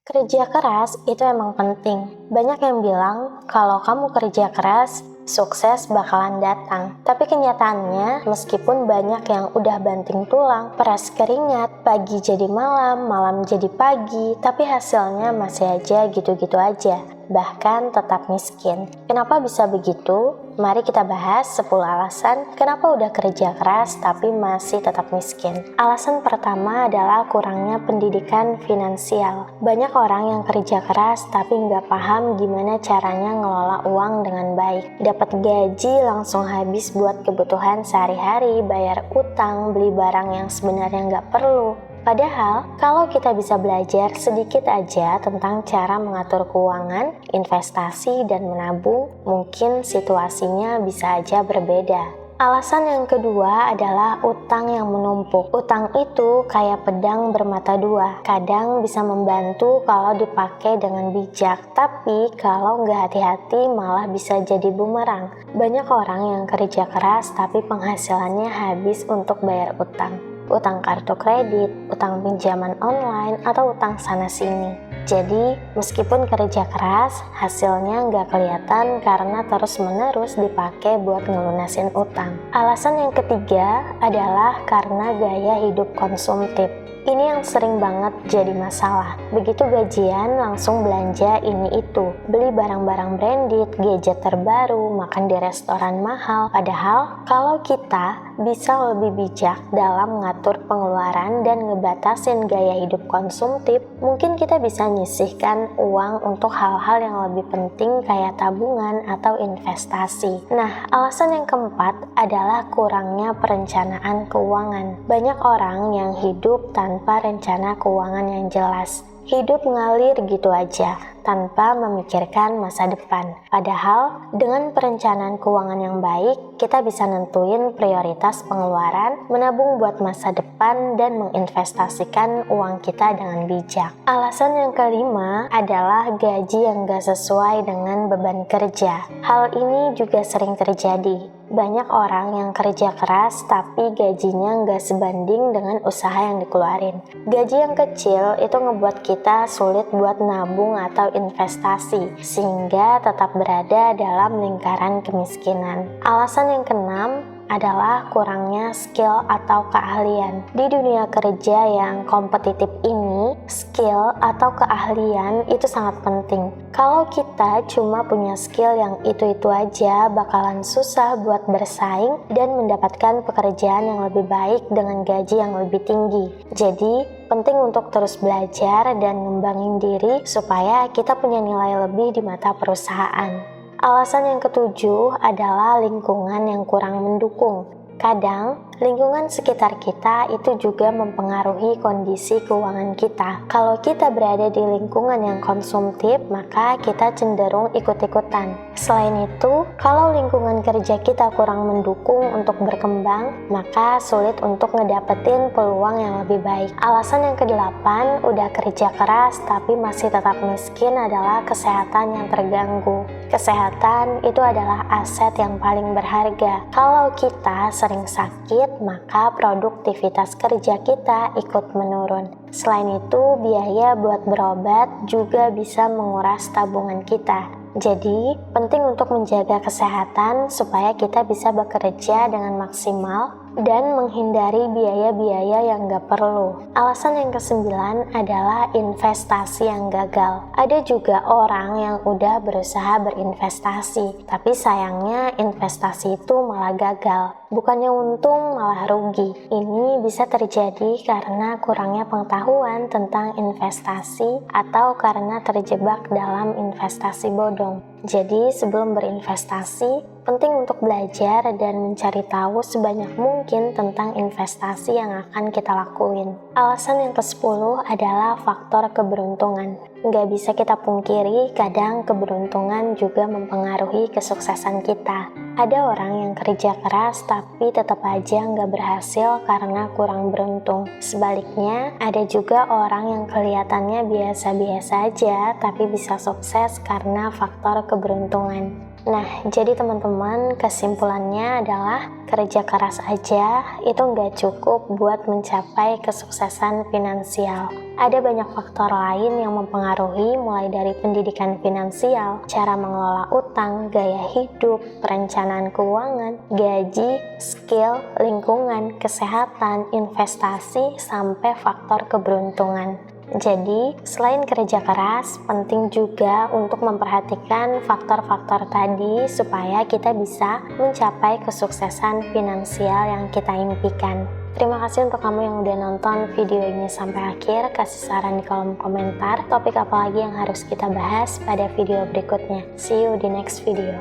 Kerja keras itu emang penting. Banyak yang bilang kalau kamu kerja keras, sukses bakalan datang. Tapi kenyataannya, meskipun banyak yang udah banting tulang, peras keringat, pagi jadi malam, malam jadi pagi, tapi hasilnya masih aja gitu-gitu aja. Bahkan tetap miskin. Kenapa bisa begitu? Mari kita bahas 10 alasan kenapa udah kerja keras tapi masih tetap miskin. Alasan pertama adalah kurangnya pendidikan finansial. Banyak orang yang kerja keras tapi nggak paham gimana caranya ngelola uang dengan baik. Dapat gaji langsung habis buat kebutuhan sehari-hari, bayar utang, beli barang yang sebenarnya nggak perlu. Padahal, kalau kita bisa belajar sedikit aja tentang cara mengatur keuangan, investasi, dan menabung, mungkin situasinya bisa aja berbeda. Alasan yang kedua adalah utang yang menumpuk. Utang itu kayak pedang bermata dua. Kadang bisa membantu kalau dipakai dengan bijak, tapi kalau nggak hati-hati malah bisa jadi bumerang. Banyak orang yang kerja keras tapi penghasilannya habis untuk bayar utang. Utang kartu kredit, utang pinjaman online, atau utang sana-sini. Jadi, meskipun kerja keras, hasilnya nggak kelihatan karena terus-menerus dipakai buat ngelunasin utang. Alasan yang ketiga adalah karena gaya hidup konsumtif. Ini yang sering banget jadi masalah. Begitu gajian, langsung belanja ini itu. Beli barang-barang branded, gadget terbaru, makan di restoran mahal. Padahal, kalau kita bisa lebih bijak dalam mengatur pengeluaran dan ngebatasin gaya hidup konsumtif, mungkin kita bisa nyisihkan uang untuk hal-hal yang lebih penting kayak tabungan atau investasi. Nah, alasan yang keempat adalah kurangnya perencanaan keuangan. Banyak orang yang hidup tanpa rencana keuangan yang jelas. Hidup ngalir gitu aja, tanpa memikirkan masa depan. Padahal, dengan perencanaan keuangan yang baik, kita bisa nentuin prioritas pengeluaran, menabung buat masa depan, dan menginvestasikan uang kita dengan bijak. Alasan yang kelima adalah gaji yang gak sesuai dengan beban kerja. Hal ini juga sering terjadi. Banyak orang yang kerja keras tapi gajinya nggak sebanding dengan usaha yang dikeluarin. Gaji yang kecil itu ngebuat kita sulit buat nabung atau investasi, sehingga tetap berada dalam lingkaran kemiskinan. Alasan yang keenam adalah kurangnya skill atau keahlian. Di dunia kerja yang kompetitif ini, skill atau keahlian itu sangat penting. Kalau kita cuma punya skill yang itu-itu aja, bakalan susah buat bersaing dan mendapatkan pekerjaan yang lebih baik dengan gaji yang lebih tinggi. Jadi, penting untuk terus belajar dan ngembangin diri supaya kita punya nilai lebih di mata perusahaan. Alasan yang ketujuh adalah lingkungan yang kurang mendukung. Kadang, lingkungan sekitar kita itu juga mempengaruhi kondisi keuangan kita. Kalau kita berada di lingkungan yang konsumtif, maka kita cenderung ikut-ikutan. Selain itu, kalau lingkungan kerja kita kurang mendukung untuk berkembang, maka sulit untuk ngedapetin peluang yang lebih baik. Alasan yang kedelapan, udah kerja keras tapi masih tetap miskin adalah kesehatan yang terganggu. Kesehatan itu adalah aset yang paling berharga. Kalau kita sering sakit, maka produktivitas kerja kita ikut menurun. Selain itu, biaya buat berobat juga bisa menguras tabungan kita. Jadi, penting untuk menjaga kesehatan supaya kita bisa bekerja dengan maksimal dan menghindari biaya-biaya yang gak perlu. Alasan yang kesembilan adalah investasi yang gagal. Ada juga orang yang udah berusaha berinvestasi, tapi sayangnya investasi itu malah gagal. Bukannya untung, malah rugi. Ini bisa terjadi karena kurangnya pengetahuan tentang investasi atau karena terjebak dalam investasi bodong. Jadi, sebelum berinvestasi, penting untuk belajar dan mencari tahu sebanyak mungkin tentang investasi yang akan kita lakuin. Alasan yang ke-10 adalah faktor keberuntungan. Nggak bisa kita pungkiri, kadang keberuntungan juga mempengaruhi kesuksesan kita. Ada orang yang kerja keras tapi tetap aja nggak berhasil karena kurang beruntung. Sebaliknya, ada juga orang yang kelihatannya biasa-biasa aja tapi bisa sukses karena faktor keberuntungan. Nah, jadi teman-teman, kesimpulannya adalah kerja keras aja itu nggak cukup buat mencapai kesuksesan finansial. Ada banyak faktor lain yang mempengaruhi, mulai dari pendidikan finansial, cara mengelola utang, gaya hidup, perencanaan keuangan, gaji, skill, lingkungan, kesehatan, investasi, sampai faktor keberuntungan. Jadi, selain kerja keras, penting juga untuk memperhatikan faktor-faktor tadi supaya kita bisa mencapai kesuksesan finansial yang kita impikan. Terima kasih untuk kamu yang udah nonton video ini sampai akhir. Kasih saran di kolom komentar, topik apa lagi yang harus kita bahas pada video berikutnya. See you di next video.